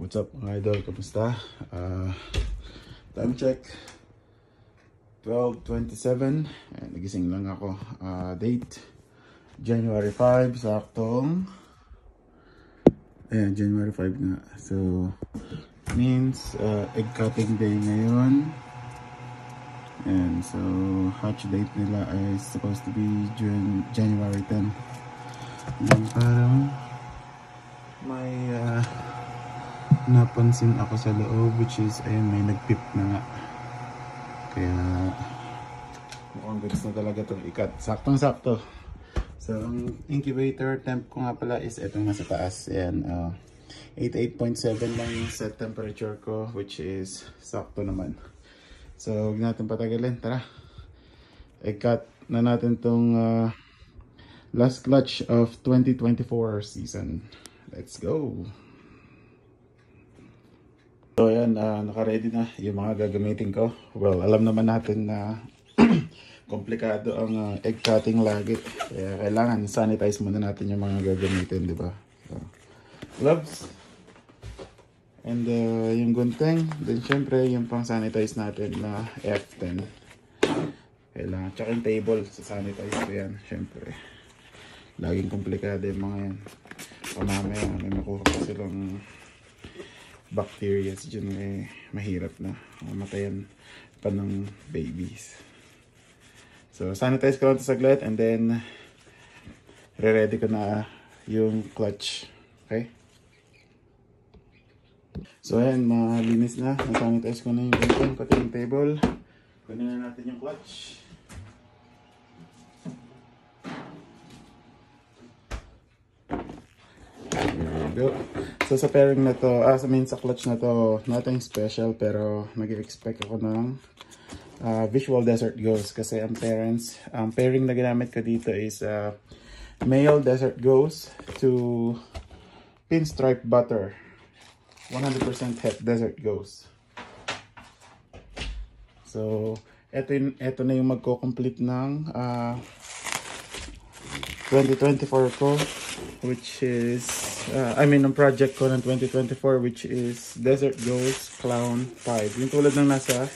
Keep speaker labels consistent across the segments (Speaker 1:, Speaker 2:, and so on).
Speaker 1: What's up mga idol? Kamusta? Time check 12:27 and nagising lang ako. Date January 5, saktong ayan, January 5 nga. So means egg cutting day ngayon. And so hatch date nila is supposed to be January 10. And parang may napansin ako sa loob, which is ayun, may nagpip na nga, kaya mukhang goods na talaga itong ikat. Saktong sakto. So ang incubator temp ko nga pala is itong nasa taas. Ayan, 88.7 lang yung set temperature ko, which is sakto naman. So huwag natin patagalin, tara i-cut na natin tong last clutch of 2024 season. Let's go. So ayan, naka-ready na yung mga gagamitin ko. Well, alam naman natin na komplikado ang egg cutting lagi. Kaya kailangan sanitize muna natin yung mga gagamitin, di ba? So, gloves. And yung gunting. Then syempre yung pang sanitize natin na F10. Kailangan. Tsaka yung table sa sanitize ko yan. Syempre. Laging komplikado yung mga yan. Mamaya may makuha pa silang bacteria dyan, eh mahirap na mamatayan pa ng babies. So sanitize ko lang ito saglit and then re-ready ko na yung clutch. Okay, so ayan, malinis na, na-sanitize ko na yung gunting, pati yung table. Kunin na natin yung clutch. Go. So sa pairing na to, sa clutch na to, nothing special, pero nag-expect ako ng Visual Desert Ghost kasi ang pairing na ginamit ko dito is male Desert Ghost to Pinstripe Butter 100% het Desert Ghost. So eto na yung magko-complete ng 2024 ko, which is ang project ko ng 2024, which is Desert Ghost Clown 5. Yung tulad ng nasa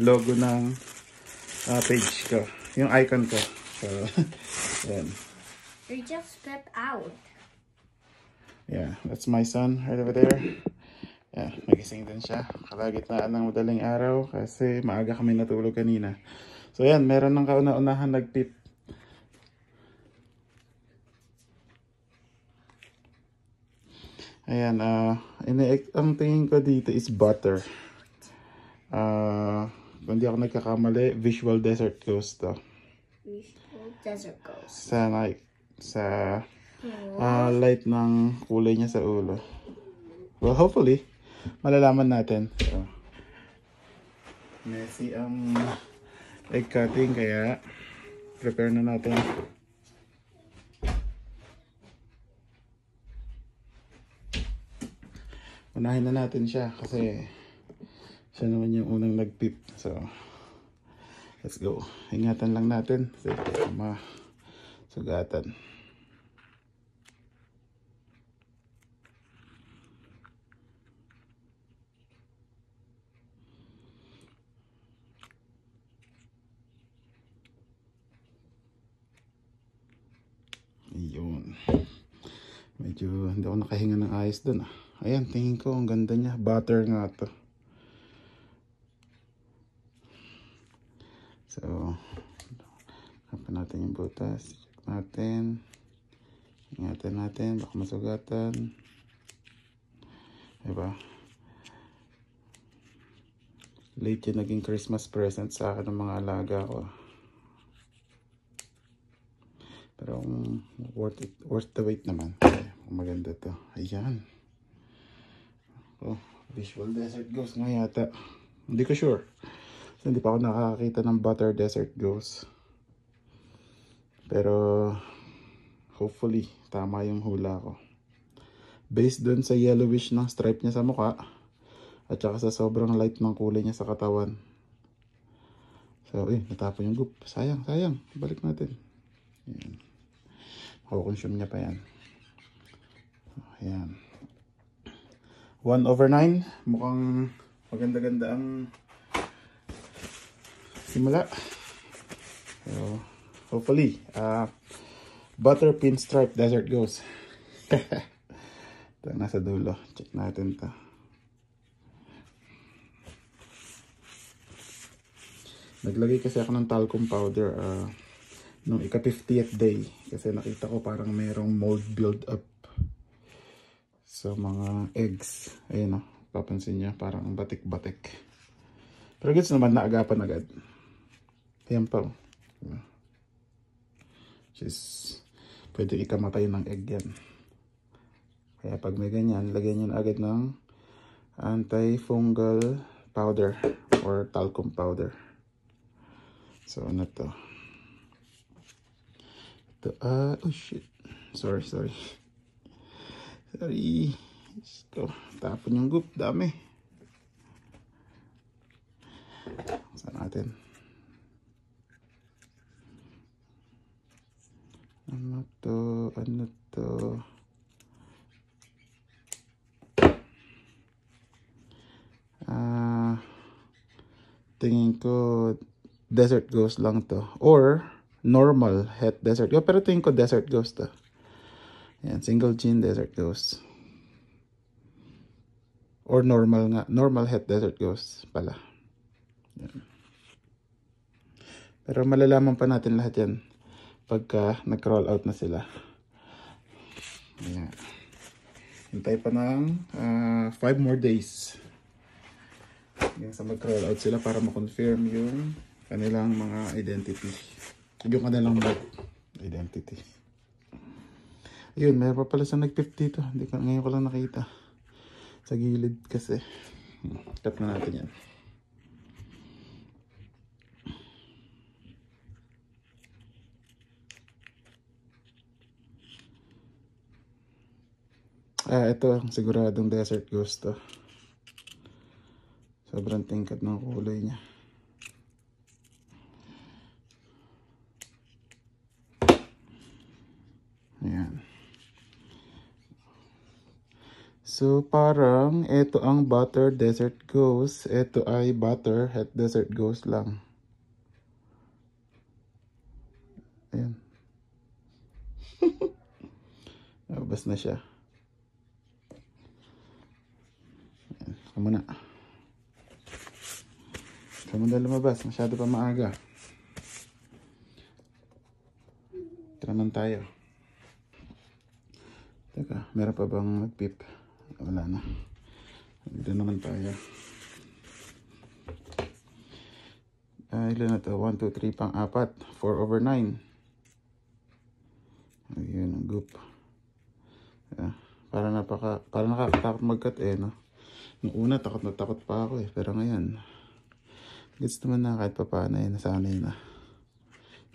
Speaker 1: logo ng page ko, yung icon ko. So yan.
Speaker 2: They just step out.
Speaker 1: Yeah, that's my son right over there. Yeah, nagising din siya. Kalagitnaan ng madaling araw kasi maaga kami natulog kanina. So yan, meron ng kauna-unahan nagpip. Ayan, ang tingin ko dito is butter. Kung di ako nagkakamali, Visual Desert Ghost to.
Speaker 2: Visual Desert Ghost.
Speaker 1: Sa light ng kulay niya sa ulo. Well, hopefully, malalaman natin. So, messy ang egg cutting, kaya prepare na natin. Unahin na natin siya kasi siya naman yung unang nagpip. So let's go. Ingatan lang natin kasi masugatan. Ayun. Medyo hindi ako nakahinga ng ayos dun. Ayan, tingin ko ang ganda niya. Butter nga to. So, kapan natin yung butas. Check natin. Ingatan natin. Baka masugatan. Diba? Late yung naging Christmas present sa akin ng mga alaga ko. Pero worth the wait naman. Maganda to. Ayan. Oh, Visual Desert Ghost nga yata. Hindi ko sure. So, hindi pa ako nakakakita ng Butter Desert Ghost. Pero hopefully tama yung hula ko. Based dun sa yellowish ng stripe niya sa mukha at saka sa sobrang light ng kulay niya sa katawan. So, natapon yung goop. Sayang. Balik natin. Ayan. Makukonsume niya pa yan. Ayan. 1/9. Mukhang maganda-ganda ang simula. So, hopefully, butter pinstripe desert ghost. Ito, nasa dulo. Check natin to. Naglagay kasi ako ng talcum powder nung ika-50th day. Kasi nakita ko parang mayroong mold build up sa mga eggs. Ayun o, papansin niya parang batik-batik. Pero gets naman, naagapan agad. Ayan pa o. Pwede ikamatay ng egg yan. Kaya pag may ganyan, lagyan nyo na agad ng antifungal powder or talcum powder. So, ano to? Ito, oh shit. Sorry. Ito, tapon yung goop. Dami. Saan natin? Ano to? Tingin ko desert ghost lang to. Or normal het desert ghost. Pero tingin ko desert ghost to. Yan, single gene desert ghost. Or normal nga. Normal het desert ghost pala. Yan. Pero malalaman pa natin lahat yan pagka nag-crawl out na sila. Ayan. Hintay pa ng 5 more days. Yung sa mag-crawl out sila para ma-confirm yung kanilang mga identity. Yung kanilang birth identity. Ayun, meron pa pala sa nag-50 dito. Ngayon ko lang nakita. Sa gilid kasi. Cut na natin yan. Ito ang siguradong desert ghost to. Sobrang tingkad ng kulay niya. Ayan. So parang ito ang butter desert ghost. Ito ay butter het desert ghost lang. Ayan. Nabas na siya. Ayan. Kamu na. Kamu na lumabas. Masyado pa maaga. Ito naman tayo. Teka, meron pa bang nagpip? Wala na. Dito naman tayo. Ilan na to? 1, 2, 3, pang-4. 4/9. Ayun, ang goop. Para nakakatakot mag-cut no? Noong una, takot na takot pa ako Pero ngayon, gets naman na kahit pa paano nasanay na.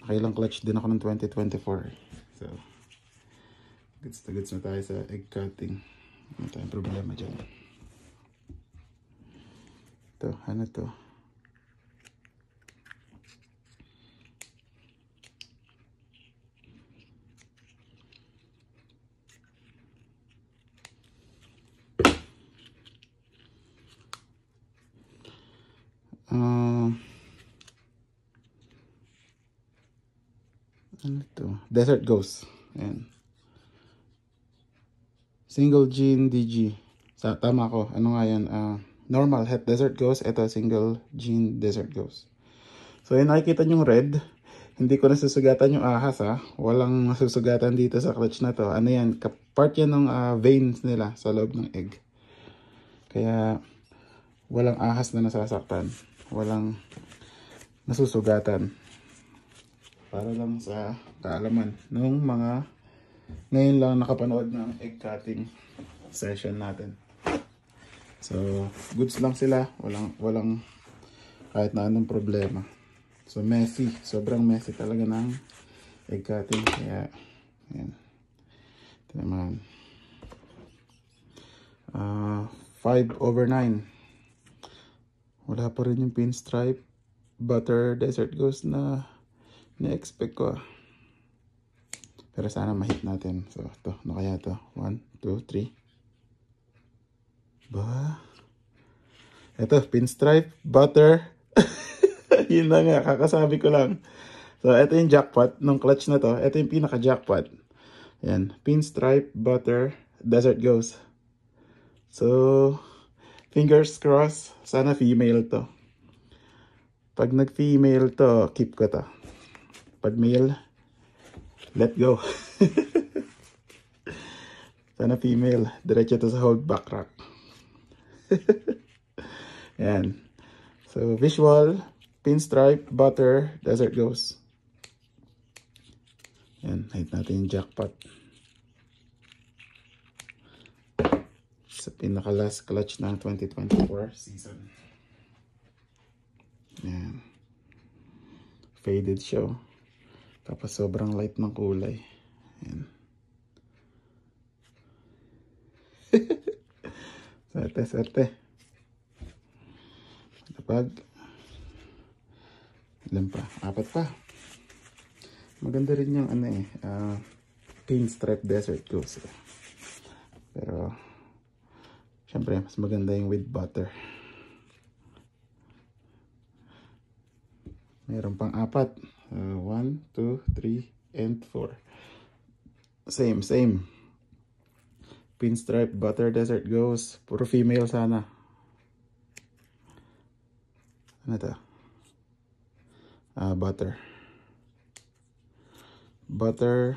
Speaker 1: Nakailang clutch din ako ng 2024 So, gets na tayo sa egg cutting. Ano tayong problema dyan. Ito, ano to? Ano to? Desert ghost. Ayan. Single gene DG. Tama ko. Ano nga yan? Normal het desert ghost. Ito single gene desert ghost. So yun, nakikita nyo red. Hindi ko nasusugatan yung ahas Walang nasusugatan dito sa clutch na to. Ano yan? Part yan ng veins nila sa loob ng egg. Kaya walang ahas na nasasaktan. Walang nasusugatan. Para lang sa kaalaman nung mga ngayon lang nakapanood ng egg cutting session natin. So, goods lang sila. Walang kahit na anong problema. So, messy. Sobrang messy talaga ng egg cutting. Kaya, yan. Ito naman. 5/9. Wala pa rin yung pinstripe butter desert ghost na na-expect ko. Pero sana ma-hit natin. So, ito. Ano kaya ito? 1, 2, 3. Ba? Ito, pinstripe, butter. Yun na nga, kakasabi ko lang. So, ito yung jackpot ng clutch na to. Ito yung pinaka-jackpot. Yan, pinstripe, butter, Desert Ghost. So, fingers crossed. Sana female to. Pag nag-female to, keep ko to. Pag male, let go. Sana female. Diretso to sa hold back rack. Yan. So, visual, pinstripe, butter, Desert Ghost. Yan. Hit natin yung jackpot. Sa pinaka-last clutch ng 2024 season. Yan. Faded siya. Tapos sobrang light ng kulay. Yan. Swerte. Kapag ilan pa? 4 pa. Maganda rin yung pinstripe Desert Ghost. Pero syempre mas maganda yung with butter. Meron pang 4. 1, 2, 3, and 4. Same. Pinstripe butter Desert Ghost. Puro female sana. Ano to? Butter. Butter.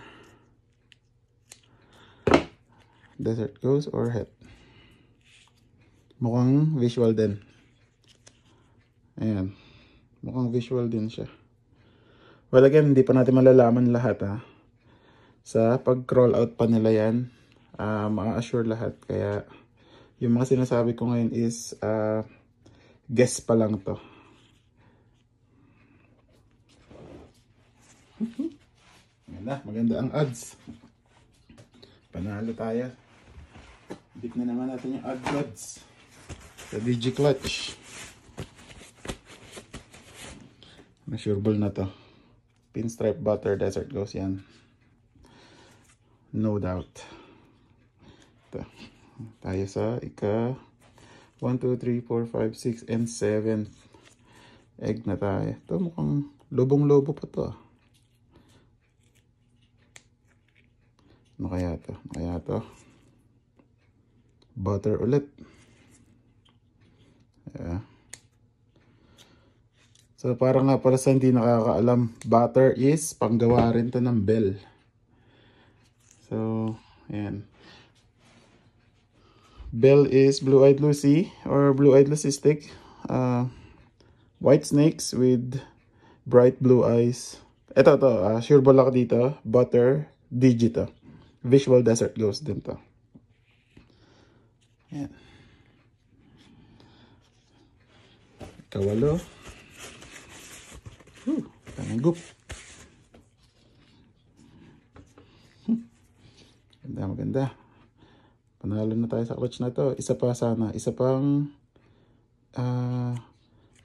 Speaker 1: Desert Ghost or het. Mukhang visual din. Ayan. Mukhang visual din siya. Well, again, hindi pa natin malalaman lahat ha. Sa pag-crawl out pa nila yan, ma-assure lahat. Kaya, yung mga sinasabi ko ngayon is, guess pa lang to. Maganda ang odds. Panalo tayo. Beat na naman natin yung odds sa DG Clutch. Measurable na to. Pinstripe butter Desert Ghost yan. No doubt. Ito. Tayo sa ika 1, 2, 3, 4, 5, 6, and 7 egg na tayo. Ito mukhang lobong-lobo pa to. Ano kaya to? Butter ulit. Yeah. So, parang nga para sa hindi nakakaalam, butter is panggawa rin to ng bell. So, ayan. Bell is Blue-Eyed Lucy or Blue-Eyed Lucy stick. White snakes with bright blue eyes. Ito, sure ball ako dito. Butter, digito. Visual Desert Ghost din to. Ayan. Kawalo. Tangup. Maganda. Panalo na tayo sa clutch na to. Isa pa sana. Isa pang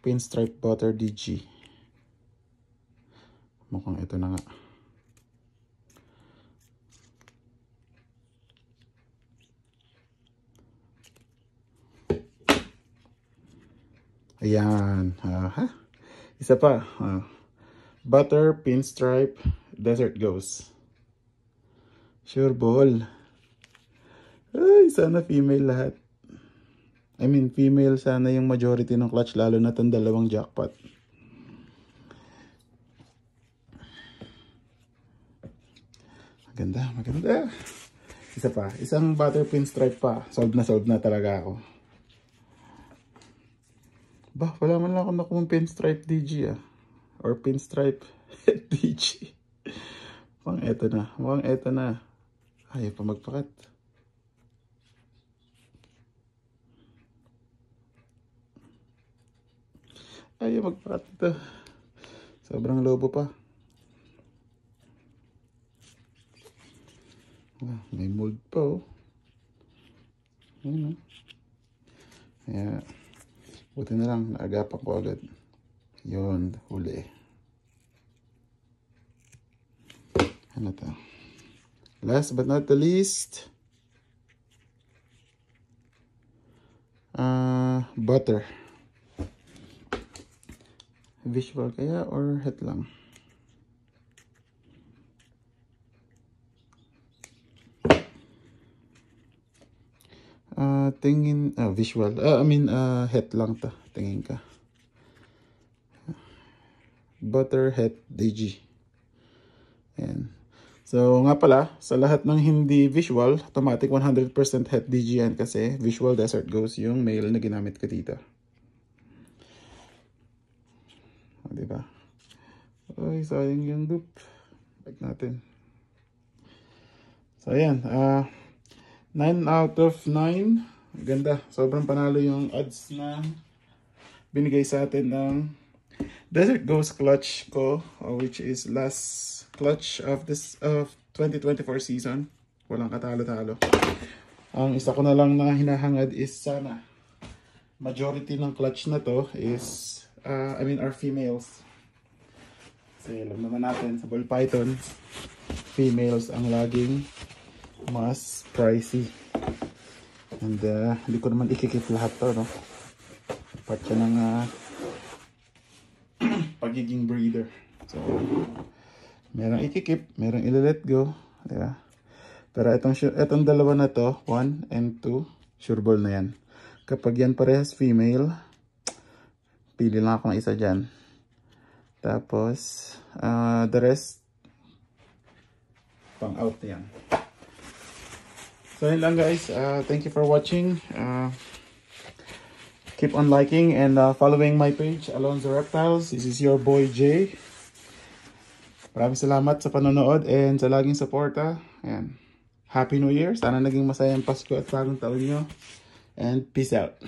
Speaker 1: pinstripe butter DG. Mukhang ito na nga. Ayan. Isa pa. Butter, pinstripe, Desert Ghost. Sure ball. Ay, sana female lahat. I mean, female sana yung majority ng clutch, lalo na itong dalawang jackpot. Maganda. Isa pa. Isang butter pinstripe pa. Solved na talaga ako. Wala man lang ako nakumang pinstripe DG or pinstripe DG. Mukhang eto na. Ayaw pa magpakat. Ito. Sobrang lobo pa. May mold pa Ayun Kaya, buti na lang, naagapan ko agad. Yun, huli. Ano to? Last but not the least, butter. Visual kaya or het lang? Tingin, visual. Het lang ta. Tingin ka. Butter, het, DG. Ayan. So, nga pala, sa lahat ng hindi visual, automatic 100% het DG yan kasi Visual Desert Ghost yung mail na ginamit ko dito. O, diba? Ay, sayang yung loop. Like natin. So, ayan. 9 out of 9. Ganda. Sobrang panalo yung odds na binigay sa atin ng Desert Ghost clutch ko, which is last clutch of this 2024 season. Walang katalo-talo. Ang isa ko na lang na hinahangad is sana majority ng clutch na to is are females. Kasi alam naman natin sa ball python, females ang laging mas pricey. And hindi ko naman ikikip lahat to, no? Part siya ng pagiging breeder. So, merong ikikip, merong ililet go. Diba? Pero itong dalawa na to, 1 and 2, sure ball na yan. Kapag yan parehas female, pili lang ako ng isa dyan. Tapos, the rest, pang out na yan. So yun lang guys, thank you for watching. Keep on liking and following my page, Alonzo Reptiles. This is your boy Jay. Maraming salamat sa panonood and sa laging suporta. Ayan. Happy New Year. Sana naging masayang Pasko at bagong taon nyo. And peace out.